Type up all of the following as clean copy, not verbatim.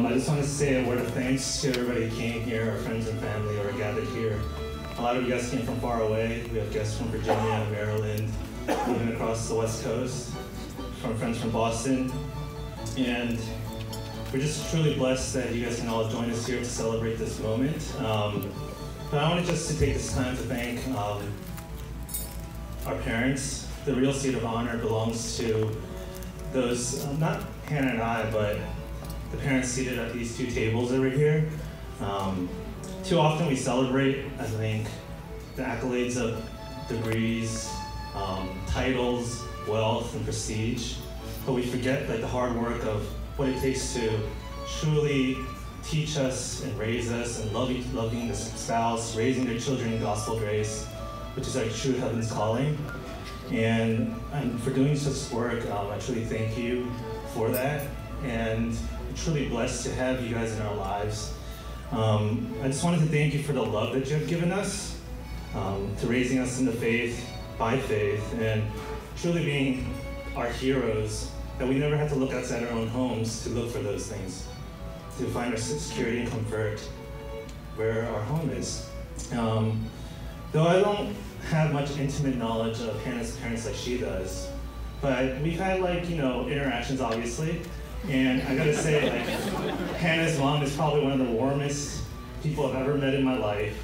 I just want to say a word of thanks to everybody who came here, our friends and family who are gathered here. A lot of you guys came from far away. We have guests from Virginia, Maryland, even across the West Coast, from friends from Boston. And we're just truly blessed that you guys can all join us here to celebrate this moment. But I wanted just to take this time to thank our parents. The real seat of honor belongs to those, not Hannah and I, but the parents seated at these two tables over here. Too often we celebrate, I think, the accolades of degrees, titles, wealth, and prestige, but we forget like the hard work of what it takes to truly teach us and raise us and loving the spouse, raising their children in gospel grace, which is our true heaven's calling. And for doing such work, I truly thank you for that. And I'm truly blessed to have you guys in our lives. I just wanted to thank you for the love that you have given us, to raising us in the faith, by faith, and truly being our heroes, that we never had to look outside our own homes to look for those things, to find our security and comfort where our home is. Though I don't have much intimate knowledge of Hannah's parents like she does, but we've had interactions obviously, and I gotta say Hannah's mom is probably one of the warmest people I've ever met in my life.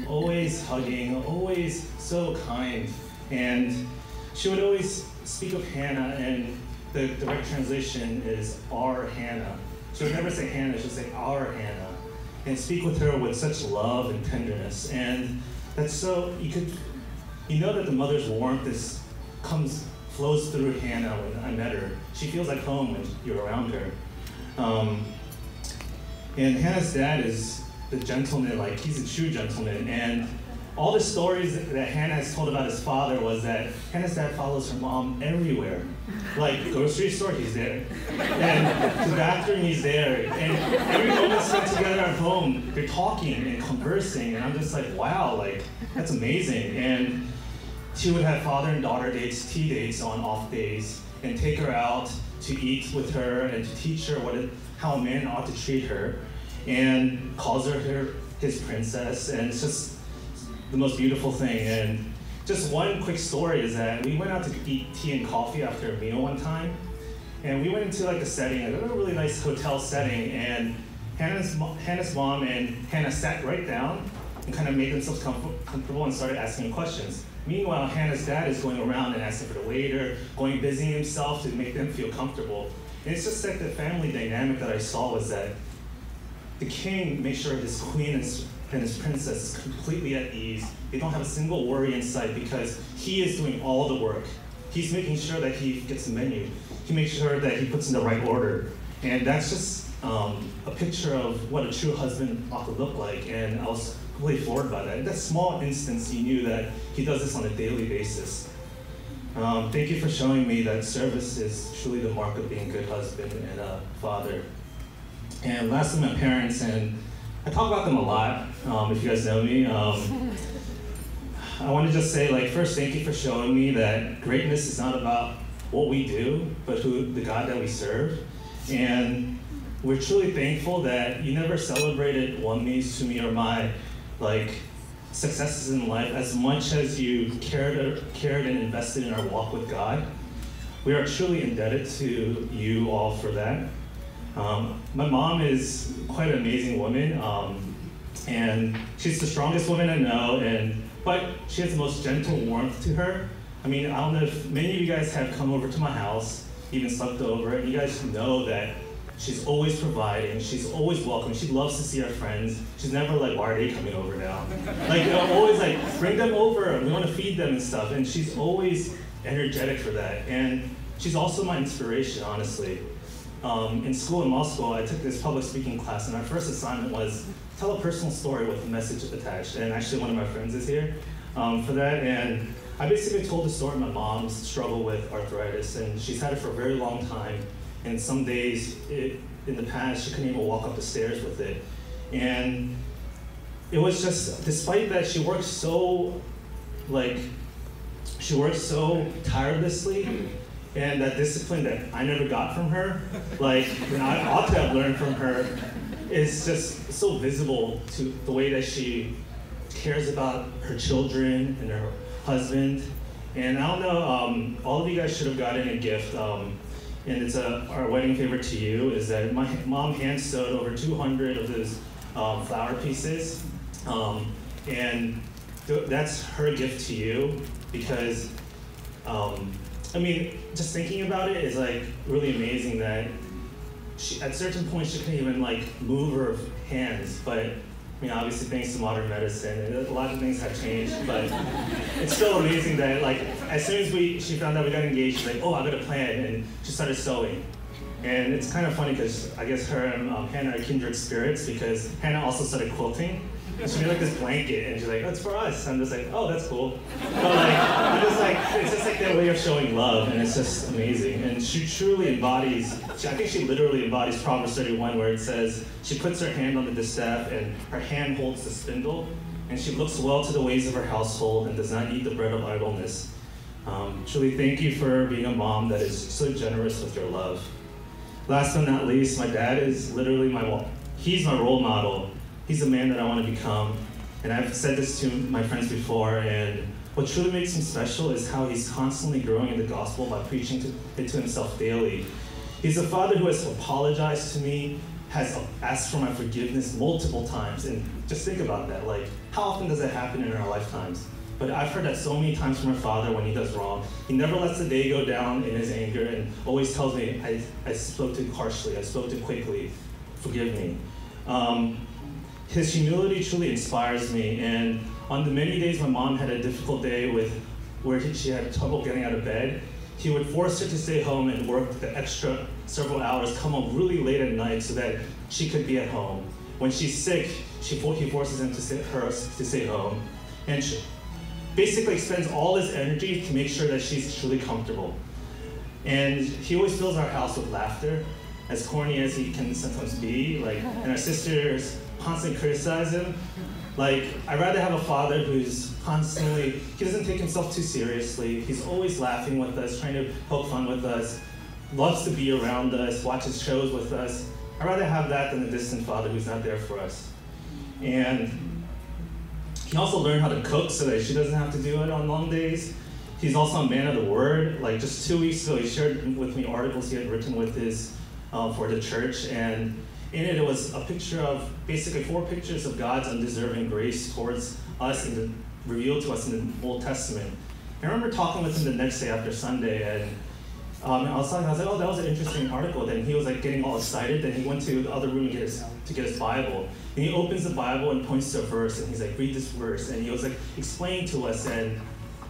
Always hugging, always so kind, and she would always speak of Hannah, and the direct translation is our Hannah. She would never say Hannah, she would say our Hannah, and speak with her with such love and tenderness. And that's so, you know that the mother's warmth flows through Hannah when I met her. She feels like home when you're around her. And Hannah's dad is the gentleman, he's a true gentleman. And all the stories that Hannah has told about his father was that Hannah's dad follows her mom everywhere. Like grocery store, he's there. And the bathroom, he's there. And every moment spent together at home, they're talking and conversing. And I'm just like, wow, that's amazing. And she would have father and daughter dates, tea dates on off days, and take her out to eat with her and to teach her how a man ought to treat her, and calls her his princess. And it's just the most beautiful thing. And just one quick story is that we went out to eat tea and coffee after a meal one time, and we went into a setting, a really nice hotel setting, and Hannah's mom and Hannah sat right down and kind of made themselves comfortable and started asking questions. Meanwhile, Hannah's dad is going around and asking for the waiter, busying himself to make them feel comfortable. And it's just like the family dynamic that I saw was that the king makes sure his queen and his princess is completely at ease. They don't have a single worry in sight because he is doing all the work. He's making sure that he gets the menu. He makes sure that he puts in the right order. And that's just a picture of what a true husband ought to look like. And I was really floored by that. In that small instance, he knew that he does this on a daily basis. Thank you for showing me that service is truly the mark of being a good husband and a father. And lastly, my parents, and I talk about them a lot, if you guys know me. I want to just say, first, thank you for showing me that greatness is not about what we do, but the God that we serve. And we're truly thankful that you never celebrated Wonmi's, Sumi, or my successes in life as much as you cared and invested in our walk with God. We are truly indebted to you all for that. My mom is quite an amazing woman, and she's the strongest woman I know, but she has the most gentle warmth to her. I mean, I don't know if many of you guys have come over to my house, even slept over, and you guys know that she's always providing, she's always welcoming, she loves to see our friends. She's never why are they coming over now? Always bring them over, we want to feed them and stuff, and she's always energetic for that. And she's also my inspiration, honestly. In school, in law school, I took this public speaking class, and our first assignment was tell a personal story with a message attached. And actually, one of my friends is here for that. And I basically told the story of my mom's struggle with arthritis, and she's had it for a very long time. And some days in the past, she couldn't even walk up the stairs with it. And it was just, despite that, she worked so tirelessly. And that discipline that I never got from her, like, I ought to have learned from her, is just so visible to the way that she cares about her children and her husband. And I don't know, all of you guys should have gotten a gift, and it's our wedding favor to you, is that my mom hand sewed over 200 of those flower pieces, and that's her gift to you, because I mean, just thinking about it is like really amazing that at certain points she couldn't even like move her hands, but I mean, obviously thanks to modern medicine, a lot of things have changed, but it's still amazing that like, as soon as she found out we got engaged, she's like, oh, I got a plan, and she started sewing. And it's kind of funny because I guess her and Hannah are kindred spirits, because Hannah also started quilting. And she made like this blanket, and she's like, oh, it's for us. I'm just like, oh, that's cool. But like, I'm just like, it's just like their way of showing love, and it's just amazing. And she truly embodies, I think she literally embodies Proverbs 31, where it says, she puts her hand on the distaff, and her hand holds the spindle, and she looks well to the ways of her household, and does not eat the bread of idleness. Truly, thank you for being a mom that is so generous with your love. Last but not least, my dad is literally he's my role model. He's the man that I want to become. And I've said this to my friends before, and what truly makes him special is how he's constantly growing in the gospel by preaching it to himself daily. He's a father who has apologized to me, has asked for my forgiveness multiple times, and just think about that. Like, how often does that happen in our lifetimes? But I've heard that so many times from our father when he does wrong. He never lets the day go down in his anger, and always tells me, I spoke too harshly, I spoke too quickly, forgive me. His humility truly inspires me, and on the many days my mom had a difficult day where she had trouble getting out of bed, he would force her to stay home and work the extra several hours, come home really late at night so that she could be at home. When she's sick, he forces her to stay home, and she basically expends all his energy to make sure that she's truly comfortable. And he always fills our house with laughter, as corny as he can sometimes be, like, and our sisters constantly criticize him. Like, I'd rather have a father who's constantly, he doesn't take himself too seriously, he's always laughing with us, trying to poke fun with us, loves to be around us, watches shows with us. I'd rather have that than a distant father who's not there for us. And he also learned how to cook so that she doesn't have to do it on long days. He's also a man of the word. Like, just 2 weeks ago, he shared with me articles he had written with his, for the church, and in it was a picture of, basically 4 pictures of God's undeserving grace towards us and revealed to us in the Old Testament. I remember talking with him the next day after Sunday, and I was like, oh, that was an interesting article. Then he was like getting all excited. Then he went to the other room to get his Bible. And he opens the Bible and points to a verse, and he's like, read this verse. And he was like explaining to us and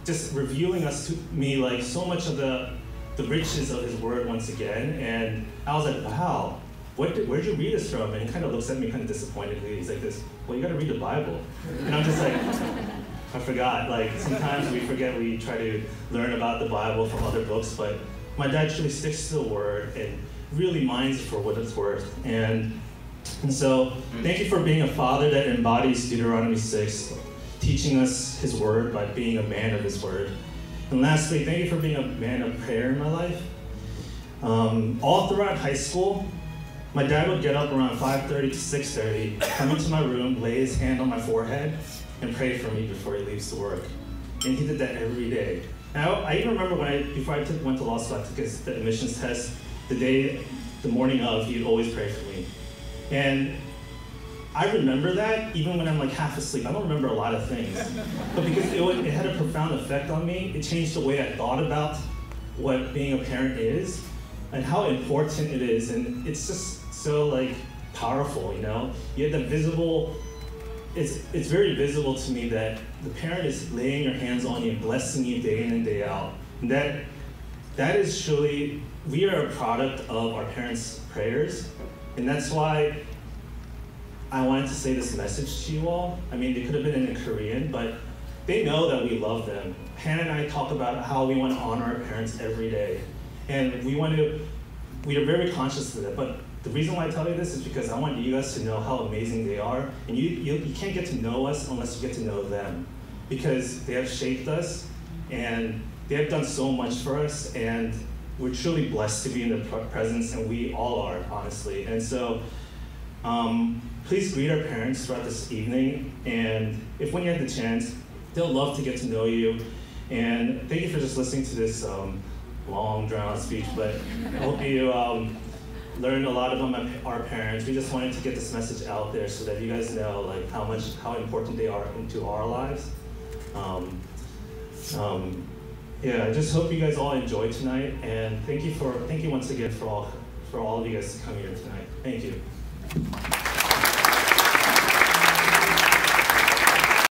just revealing us to me like so much of the riches of his word once again. And I was like, wow. Where'd you read this from? And he kind of looks at me kind of disappointedly. He's like this, well, you got to read the Bible. And I'm just like, I forgot. Like, sometimes we forget we try to learn about the Bible from other books, but my dad truly sticks to the word and really minds it for what it's worth. And so, thank you for being a father that embodies Deuteronomy 6, teaching us his word by being a man of his word. And lastly, thank you for being a man of prayer in my life. All throughout high school, my dad would get up around 5:30 to 6:30, come into my room, lay his hand on my forehead, and pray for me before he leaves to work. And he did that every day. Now, I even remember before I went to law school, I took the admissions test. The morning of, he'd always pray for me. And I remember that even when I'm like half asleep. I don't remember a lot of things. But because it had a profound effect on me, it changed the way I thought about what being a parent is and how important it is. And it's just so like powerful, you know? You have the visible, it's very visible to me that the parent is laying their hands on you, blessing you day in and day out. And that is truly, we are a product of our parents' prayers. And that's why I wanted to say this message to you all. I mean, they could have been in Korean, but they know that we love them. Hannah and I talk about how we want to honor our parents every day. And we are very conscious of that. But the reason why I tell you this is because I want you guys to know how amazing they are. And you can't get to know us unless you get to know them. Because they have shaped us, and they have done so much for us. And we're truly blessed to be in the presence, and we all are, honestly. And so please greet our parents throughout this evening, and if when you have the chance, they'll love to get to know you. And thank you for just listening to this long, drawn-out speech, but I hope you learned a lot about our parents. We just wanted to get this message out there so that you guys know like how important they are into our lives. Yeah, I just hope you guys all enjoyed tonight, and thank you once again for all of you guys to come here tonight. Thank you.